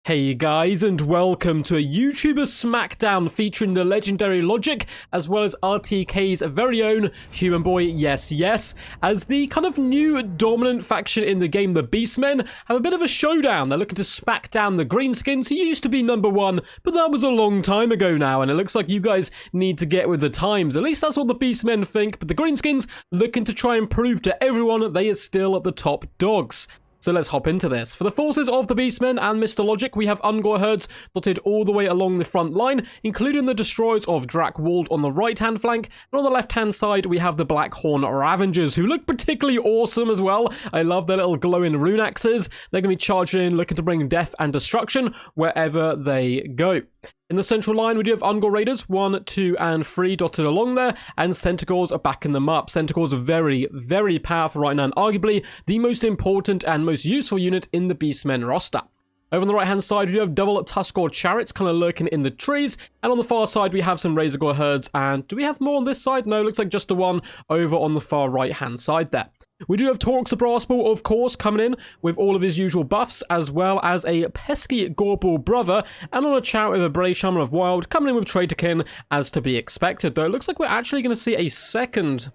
Hey guys, and welcome to a YouTuber Smackdown featuring the legendary Logic, as well as RTK's very own Human Boy, yes, as the kind of new dominant faction in the game, the Beastmen, have a bit of a showdown. They're looking to smack down the Greenskins, who used to be #1, but that was a long time ago now, and it looks like you guys need to get with the times. At least that's what the Beastmen think, but the Greenskins looking to try and prove to everyone they are still the top dogs. So let's hop into this. For the forces of the Beastmen and Mr. Logic, we have Ungor herds dotted all the way along the front line, including the destroyers of Drakwold on the right-hand flank, and on the left-hand side we have the Blackhorn Ravengers, who look particularly awesome as well. I love their little glowing rune axes. They're going to be charging in, looking to bring death and destruction wherever they go. In the central line, we do have Ungor Raiders, 1, 2, and 3 dotted along there, and Centaurs are backing them up. Centaurs are very, very powerful right now, and arguably the most important and most useful unit in the Beastmen roster. Over on the right-hand side, we do have double Tuskor chariots kind of lurking in the trees, and on the far side, we have some Razorgore herds, and do we have more on this side? No, looks like just the one over on the far right-hand side there. We do have Torx the Brassball, of course, coming in with all of his usual buffs, as well as a pesky Gorball brother, and on a chariot with a Brave Shaman of Wild, coming in with Traitorkin, as to be expected, though it looks like we're actually going to see a second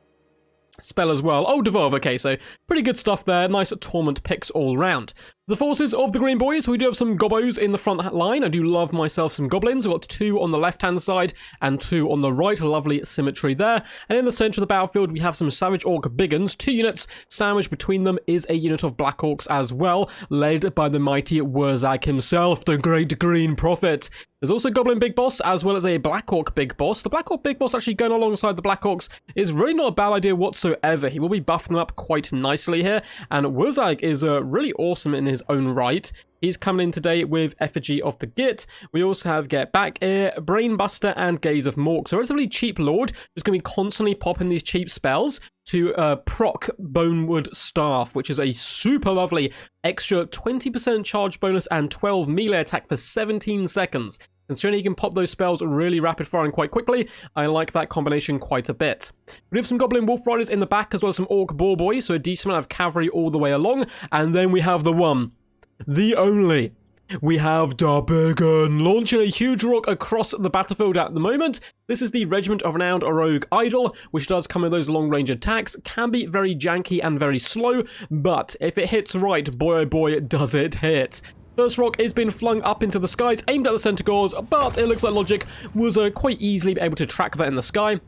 spell as well. Oh, Devolve, okay, so pretty good stuff there. Nice Torment picks all round. The forces of the Green Boys, we do have some Gobbos in the front line. I do love myself some Goblins. We've got 2 on the left-hand side and 2 on the right. Lovely symmetry there. And in the center of the battlefield, we have some Savage Orc Biggins. 2 units. Sandwiched between them is a unit of Black Orcs as well, led by the mighty Wurzag himself, the Great Green Prophet. There's also Goblin Big Boss, as well as a Black Orc Big Boss. The Black Orc Big Boss actually going alongside the Black Orcs is really not a bad idea whatsoever. He will be buffing them up quite nicely here. And Wurzag is really awesome in his own right. He's coming in today with Effigy of the Git. We also have Get Back Ear, Brainbuster, and Gaze of Mork. So a relatively cheap lord who's going to be constantly popping these cheap spells to proc Bonewood Staff, which is a super lovely extra 20% charge bonus and 12 melee attack for 17 seconds. Considering he can pop those spells really rapid fire and quite quickly, I like that combination quite a bit. We have some Goblin Wolf Riders in the back, as well as some Orc Boar Boys, so a decent amount of cavalry all the way along. And then we have the one, the only. We have Darbigan launching a huge rock across the battlefield at the moment. This is the Regiment of Renowned Rogue Idol, which does come with those long-range attacks. Can be very janky and very slow, but if it hits right, boy oh boy, does it hit. First rock is being flung up into the skies, aimed at the Centaurs, but it looks like Logic was quite easily able to track that in the sky.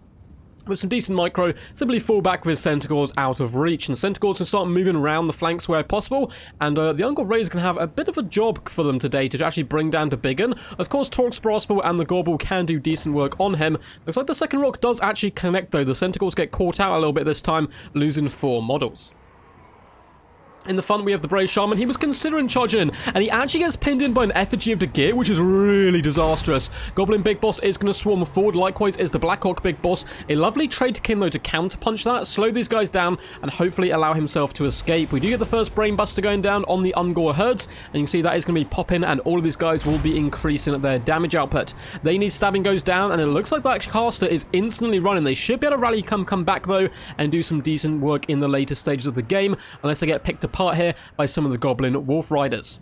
With some decent micro, simply fall back with Centaurs out of reach, and Centaurs can start moving around the flanks where possible, and the Ungor Raiders can have a bit of a job for them today to actually bring down Darbigan. Of course, Torx Brassball and the Gorball can do decent work on him. Looks like the second rock does actually connect though. The Centaurs get caught out a little bit this time, losing 4 models. In the front, we have the Brave Shaman. He was considering charging in, and he actually gets pinned in by an Effigy of the Gear, which is really disastrous. Goblin Big Boss is going to swarm forward. Likewise is the Black Orc Big Boss. A lovely Traitorkin, though, to counterpunch that, slow these guys down, and hopefully allow himself to escape. We do get the first Brainbuster going down on the Ungor herds, and you can see that is going to be popping, and all of these guys will be increasing their damage output. They need Stabbing goes down, and it looks like that caster is instantly running. They should be able to rally come back, though, and do some decent work in the later stages of the game, unless they get picked apart here by some of the Goblin Wolf Riders.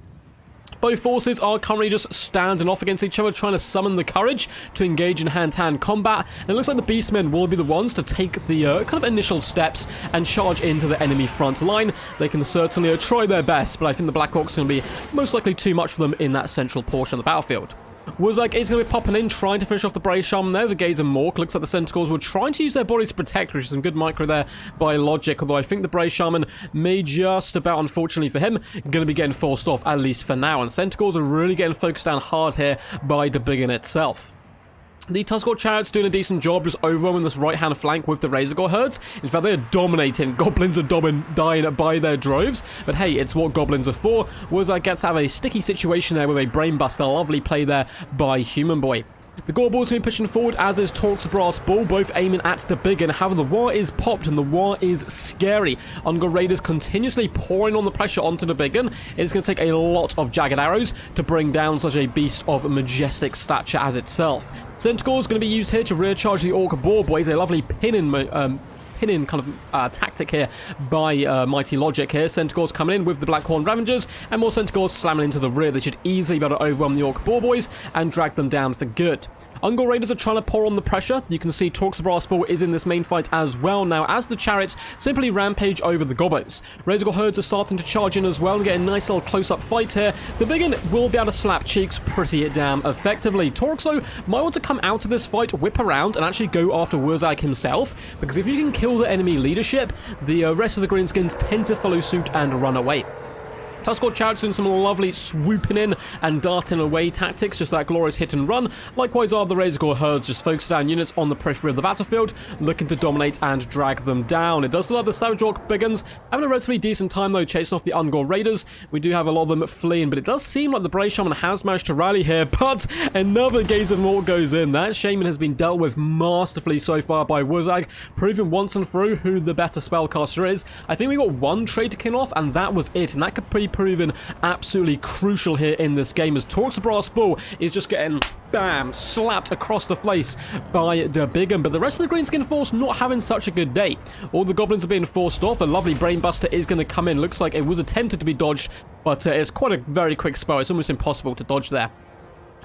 Both forces are currently just standing off against each other, trying to summon the courage to engage in hand-to-hand combat. And it looks like the Beastmen will be the ones to take the kind of initial steps and charge into the enemy front line. They can certainly try their best, but I think the Black Orcs are going to be most likely too much for them in that central portion of the battlefield. Wurzag is going to be popping in, trying to finish off the Brave Shaman there. The Gaze of Mork looks like the Centaurs were trying to use their bodies to protect, which is some good micro there by Logic, although I think the Brave Shaman may just about, unfortunately for him, going to be getting forced off, at least for now. And Centaurs are really getting focused down hard here by Darbigan itself. The Tuskor Chariots doing a decent job just overwhelming this right-hand flank with the Razorgore herds. In fact, they're dominating. Goblins are dying by their droves. But hey, it's what Goblins are for. Wurzag gets to have a sticky situation there with a Brainbuster. Lovely play there by Human Boy. The Gorball's going to be pushing forward, as is Torx Brassball, both aiming at Darbigan. However, the war is popped, and the war is scary. Ungor Raiders continuously pouring on the pressure onto Darbigan. It's going to take a lot of jagged arrows to bring down such a beast of majestic stature as itself. Centaur's going to be used here to rear charge the Orc Boar Boys, a lovely pinning pinning kind of tactic here by Mighty Logic here. Centaurs coming in with the Blackhorn Ravengers, and more Centaurs slamming into the rear. They should easily be able to overwhelm the Orc Boar Boys and drag them down for good. Ungor Raiders are trying to pour on the pressure. You can see Torx the Brass Bull is in this main fight as well now, as the chariots simply rampage over the Gobbos. Razorgore herds are starting to charge in as well and get a nice little close-up fight here. The Biggin will be able to slap cheeks pretty damn effectively. Torx, though, might want to come out of this fight, whip around, and actually go after Wurzag himself, because if you can kill the enemy leadership, the rest of the Greenskins tend to follow suit and run away. Tuskor Chariots doing some lovely swooping in and darting away tactics, just that glorious hit and run. Likewise are the Razorgore herds, just focused down units on the periphery of the battlefield, looking to dominate and drag them down. It does look like the Savage Orc Biggins having a relatively decent time, though, chasing off the Ungor Raiders. We do have a lot of them fleeing, but it does seem like the Brave Shaman has managed to rally here, but another Gaze of Mork goes in. That Shaman has been dealt with masterfully so far by Wurzag, proving once and through who the better spellcaster is. I think we got one trade to kill off, and that was it, and that could be proven absolutely crucial here in this game, as Torx the Brass Bull is just getting, bam, slapped across the face by the Biggin. But the rest of the Greenskin force not having such a good day. All the goblins are being forced off. A lovely Brainbuster is going to come in. Looks like it was attempted to be dodged, but it's quite a very quick spell. It's almost impossible to dodge there.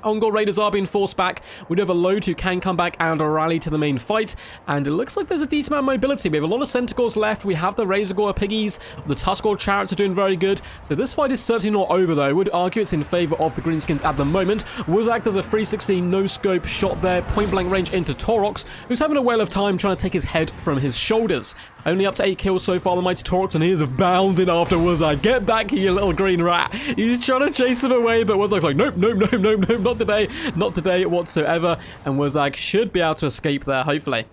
Ungor Raiders are being forced back. We do have a load who can come back and rally to the main fight, and it looks like there's a decent amount of mobility. We have a lot of Centaurs left. We have the Razorgore Piggies. The Tuskor Chariots are doing very good. So this fight is certainly not over, though. I would argue it's in favor of the Greenskins at the moment. Wurzag does a 316 no-scope shot there, point-blank range into Torox, who's having a whale of time trying to take his head from his shoulders. Only up to 8 kills so far, the mighty Torox, and he is bounding after Wurzag. Get back here, you little green rat. He's trying to chase him away, but Wurzag's like, nope, nope, nope, nope, nope, not today whatsoever, and Wurzag should be able to escape there, hopefully.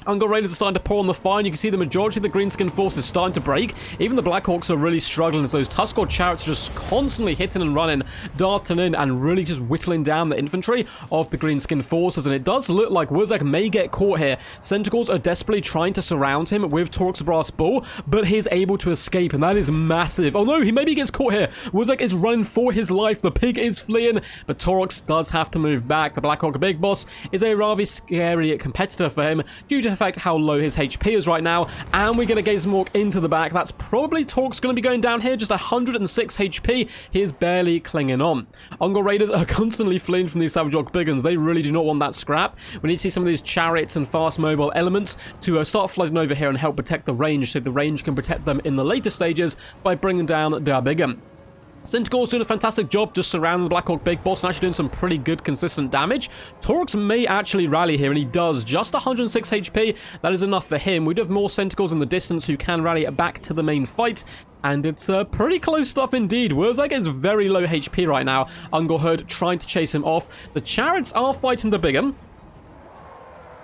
Ungor Raiders are starting to pour on the fire, and you can see the majority of the Greenskin force is starting to break. Even the Blackhawks are really struggling, as those Tuskor Chariots are just constantly hitting and running, darting in, and really just whittling down the infantry of the Greenskin forces. And it does look like Wurzag may get caught here. Centaurs are desperately trying to surround him with Torx the Brass Bull, but he is able to escape, and that is massive. Oh no, he maybe gets caught here. Wurzag is running for his life. The pig is fleeing, but Torox does have to move back. The Blackhawk Big Boss is a rather scary competitor for him, due to the fact how low his HP is right now, and we get a Gaze Mork into the back. That's probably Torx going to be going down here, just 106 HP. He is barely clinging on. Ungor Raiders are constantly fleeing from these Savage Orc Biggins. They really do not want that scrap. We need to see some of these chariots and fast mobile elements to start flooding over here and help protect the range, so the range can protect them in the later stages by bringing down their Biggin. Centaur's doing a fantastic job just surrounding the Blackhawk Big Boss and actually doing some pretty good consistent damage. Torox may actually rally here, and he does. Just 106 HP. That is enough for him. We do have more Centaurs in the distance who can rally back to the main fight, and it's pretty close stuff indeed. Wurzag is very low HP right now. Ungor Herd trying to chase him off. The Chariots are fighting the Biggin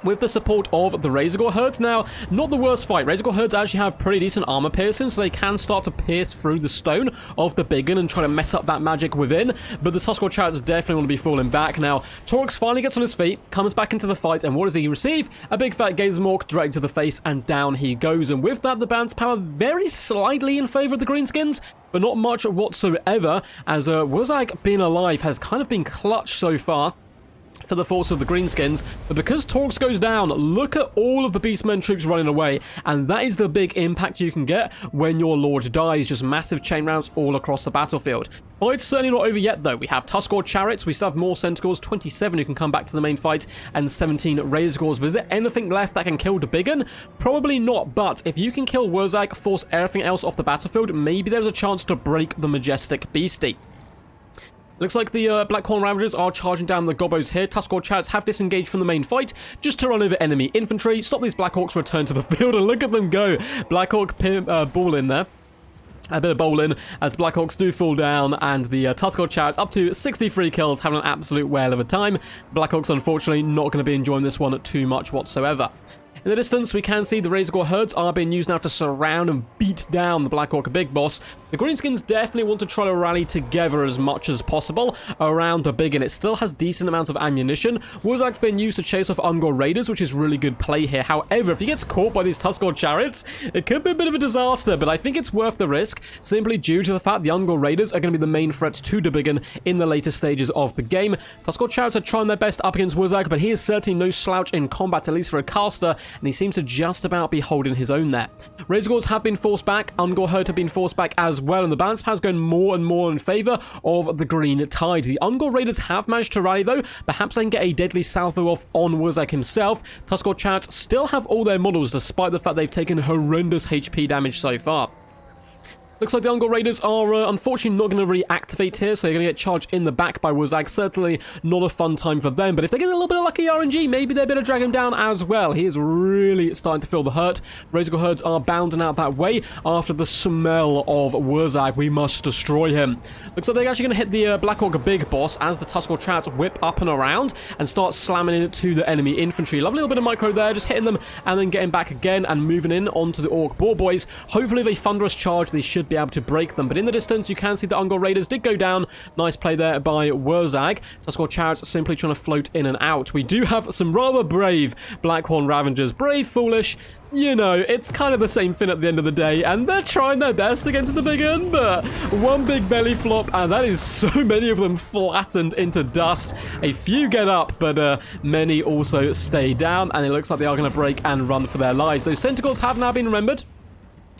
with the support of the Razorgore herds. Now, not the worst fight. Razorgore herds actually have pretty decent armor piercing, so they can start to pierce through the stone of the Biggin and try to mess up that magic within, but the Tuskor Chariots definitely want to be falling back. Now, Torox finally gets on his feet, comes back into the fight, and what does he receive? A big fat Gaze Mork direct to the face, and down he goes. And with that, the bounce power very slightly in favor of the Greenskins, but not much whatsoever, as Wurzag being alive has kind of been clutch so far for the force of the Greenskins. But because Torx goes down, look at all of the Beastmen troops running away, and that is the big impact you can get when your Lord dies. Just massive chain rounds all across the battlefield. Fight's certainly not over yet, though. We have Tuskor Chariots, we still have more Centaurs, 27 who can come back to the main fight, and 17 Razorgores. But is there anything left that can kill the Biggin? Probably not, but if you can kill Wurzag, force everything else off the battlefield, maybe there's a chance to break the majestic beastie. Looks like the Blackhorn Ravagers are charging down the Gobbos here. Tuskor Chariots have disengaged from the main fight just to run over enemy infantry, stop these Blackhawks return to the field, and look at them go. Blackhawk ball in there. A bit of bowling as Blackhawks do fall down, and the Tuskor Chariots up to 63 kills, having an absolute whale of a time. Blackhawks unfortunately not going to be enjoying this one too much whatsoever. In the distance, we can see the Razorgore herds are being used now to surround and beat down the Blackhawk Big Boss. The Greenskins definitely want to try to rally together as much as possible around the Biggin. It still has decent amounts of ammunition. Wurzag's been used to chase off Ungor Raiders, which is really good play here. However, if he gets caught by these Tuskor Chariots, it could be a bit of a disaster, but I think it's worth the risk, simply due to the fact the Ungor Raiders are going to be the main threat to the Biggin in the later stages of the game. Tuskor Chariots are trying their best up against Wurzag, but he is certainly no slouch in combat, at least for a caster. and he seems to just about be holding his own there. Razorgors have been forced back, Ungor Herd have been forced back as well, and the balance power is going more and more in favour of the Green Tide. The Ungor Raiders have managed to rally though. Perhaps they can get a deadly salvo off on Wurzag himself. Tuskor Chariots still have all their models despite the fact they've taken horrendous HP damage so far. Looks like the Ungor Raiders are unfortunately not going to reactivate here, so they're going to get charged in the back by Wurzag. Certainly not a fun time for them, but if they get a little bit of lucky RNG, maybe they're able to drag him down as well. He is really starting to feel the hurt. Razorgor Herds are bounding out that way after the smell of Wurzag. We must destroy him. Looks like they're actually going to hit the Black Orc Big Boss as the Tuskor Chariots whip up and around and start slamming into the enemy infantry. Lovely little bit of micro there, just hitting them and then getting back again and moving in onto the Orc Boar Boys. Hopefully with a thunderous charge, they should be able to break them, but in the distance you can see the Ungor Raiders did go down. Nice play there by Wurzag. Tuskor Chariots simply trying to float in and out. We do have some rather brave Blackhorn Ravengers. Brave, foolish, you know, it's kind of the same thing at the end of the day, and they're trying their best against the big un, but one big belly flop, and that is so many of them flattened into dust. A few get up, but many also stay down, and it looks like they are going to break and run for their lives. Those Centaurs have now been remembered.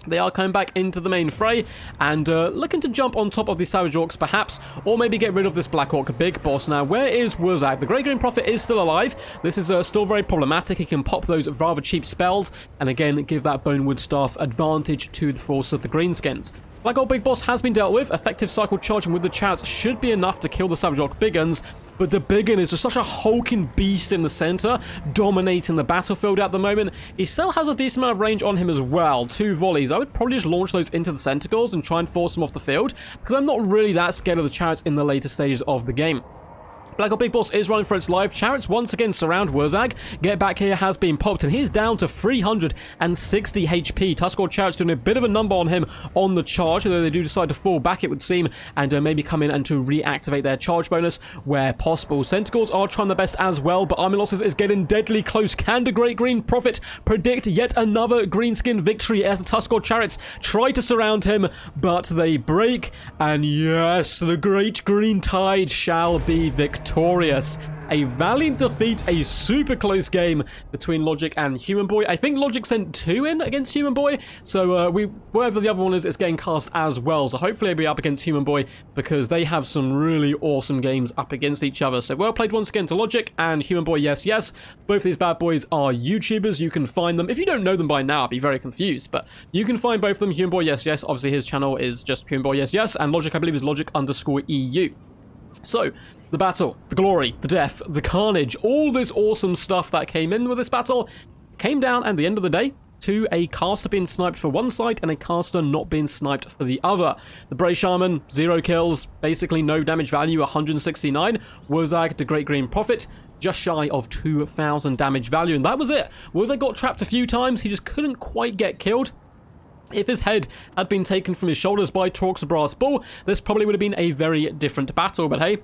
They are coming back into the main fray and looking to jump on top of the Savage Orcs perhaps, or maybe get rid of this Black Orc Big Boss. Now, where is Wurzag? The Grey Green Prophet is still alive. This is still very problematic. He can pop those rather cheap spells and again give that Bonewood Staff advantage to the force of the Greenskins. Black Orc Big Boss has been dealt with. Effective cycle charging with the Chariots should be enough to kill the Savage Orc Big Uns, but the Big Un is just such a hulking beast in the center, dominating the battlefield at the moment. He still has a decent amount of range on him as well. 2 volleys. I would probably just launch those into the Centaurs and try and force them off the field, because I'm not really that scared of the Chariots in the later stages of the game. Black Orc Big Boss is running for its life. Chariots once again surround Wurzag. Get back here has been popped, and he's down to 360 HP. Tuskor Chariots doing a bit of a number on him on the charge, although they do decide to fall back, it would seem, and maybe come in and to reactivate their charge bonus where possible. Centaurs are trying their best as well, but Army Losses is getting deadly close. Can the Great Green Prophet predict yet another Greenskin victory as the Tuskor Chariots try to surround him, but they break, and yes, the Great Green Tide shall be victorious. A valiant defeat, a super close game between Logic and Human Boy. I think Logic sent 2 in against Human Boy, so wherever the other one is getting cast as well. So hopefully it'll be up against Human Boy, because they have some really awesome games up against each other. So well played once again to Logic and Human Boy, yes, yes. Both these bad boys are YouTubers. You can find them. If you don't know them by now, I'd be very confused, but you can find both of them. Human Boy, yes, yes. Obviously his channel is just Human Boy, yes, yes. And Logic, I believe, is Logic_EU. So, the battle, the glory, the death, the carnage, all this awesome stuff that came in with this battle came down at the end of the day to a caster being sniped for one side and a caster not being sniped for the other. The Bray Shaman, 0 kills, basically no damage value, 169. Wurzag, the Great Green Prophet, just shy of 2,000 damage value, and that was it. Wurzag got trapped a few times, he just couldn't quite get killed. If his head had been taken from his shoulders by Torque's brass ball, this probably would have been a very different battle, but hey,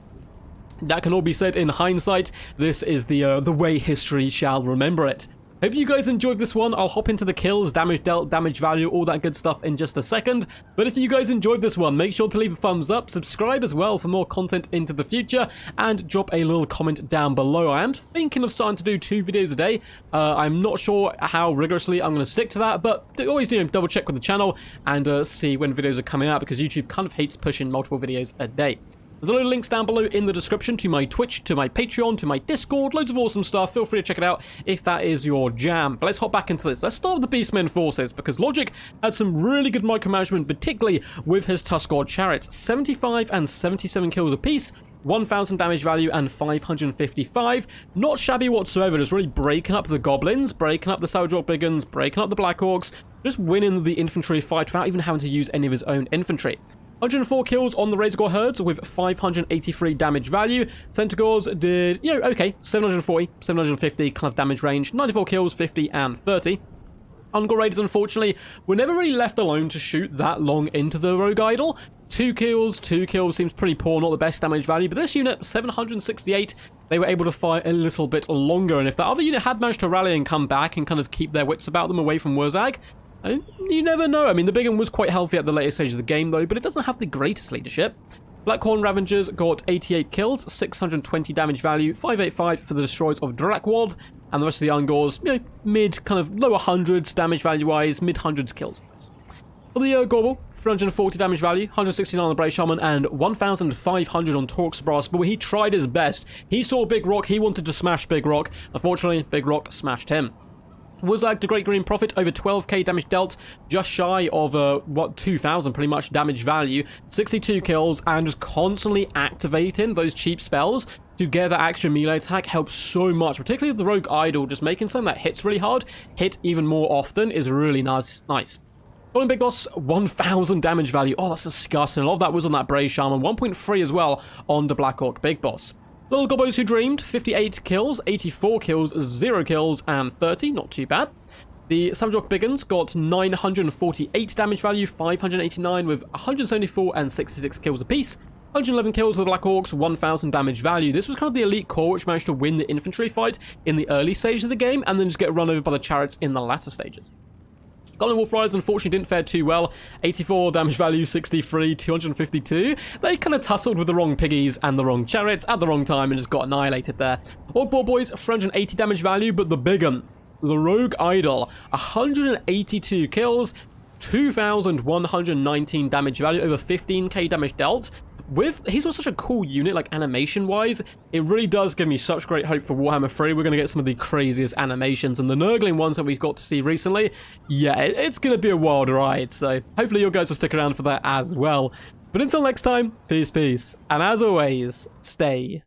that can all be said in hindsight. This is the way history shall remember it. Hope you guys enjoyed this one. I'll hop into the kills, damage dealt, damage value, all that good stuff in just a second. But if you guys enjoyed this one, make sure to leave a thumbs up, subscribe as well for more content into the future, and drop a little comment down below. I am thinking of starting to do 2 videos a day. I'm not sure how rigorously I'm going to stick to that, but always double check with the channel and see when videos are coming out, because YouTube kind of hates pushing multiple videos a day. There's a load of links down below in the description to my Twitch, to my Patreon, to my Discord, loads of awesome stuff. Feel free to check it out if that is your jam. But let's hop back into this. Let's start with the Beastmen forces, because Logic had some really good micromanagement, particularly with his Tuskor Chariots. 75 and 77 kills apiece, 1,000 damage value and 555. Not shabby whatsoever, just really breaking up the goblins, breaking up the Savage Orc Big Uns, breaking up the Black Orcs, just winning the infantry fight without even having to use any of his own infantry. 104 kills on the Razorgor Herds with 583 damage value. Centaurs did, okay, 740, 750 kind of damage range. 94 kills, 50 and 30. Ungor Raiders, unfortunately, were never really left alone to shoot that long into the Rogue Idol. 2 kills seems pretty poor, not the best damage value, but this unit, 768, they were able to fire a little bit longer, and if that other unit had managed to rally and come back and kind of keep their wits about them away from Wurzag, you never know. I mean, the Big Un was quite healthy at the later stage of the game, though, but it doesn't have the greatest leadership. Blackhorn Ravengers got 88 kills, 620 damage value, 585 for the Destroyers of Drakwold, and the rest of the Ungors, you know, mid, kind of lower hundreds damage value-wise, mid-hundreds kills. For the Gorbel, 340 damage value, 169 on the Brave Shaman, and 1,500 on Torx Brass. But he tried his best. He saw Big Rock, he wanted to smash Big Rock. Unfortunately, Big Rock smashed him. Wuzak, the Great Green Prophet, over 12k damage dealt, just shy of, 2,000 pretty much damage value, 62 kills, and just constantly activating those cheap spells to get that extra melee attack helps so much, particularly with the Rogue Idol, just making something that hits really hard, hit even more often is really nice. Golden Big Boss, 1,000 damage value. Oh, that's disgusting. A lot of that was on that Brave Shaman. 1.3 as well on the Black Orc Big Boss. Little Gobbos Who Dreamed, 58 kills, 84 kills, 0 kills, and 30. Not too bad. The Savage Orc Biggins got 948 damage value, 589 with 174 and 66 kills apiece. 111 kills with the Black Orcs, 1,000 damage value. This was kind of the elite core which managed to win the infantry fight in the early stages of the game and then just get run over by the chariots in the latter stages. Goblin Wolf Riders unfortunately didn't fare too well. 84 damage value, 63, 252. They kind of tussled with the wrong piggies and the wrong chariots at the wrong time and just got annihilated there. Orc Ball Boys, 480 damage value, but the big one, the Rogue Idol, 182 kills, 2,119 damage value, over 15k damage dealt. He's got such a cool unit, like animation-wise, it really does give me such great hope for Warhammer 3. We're going to get some of the craziest animations, and the Nurgling ones that we've got to see recently, yeah, it's going to be a wild ride, so hopefully you guys will stick around for that as well. But until next time, peace, and as always, stay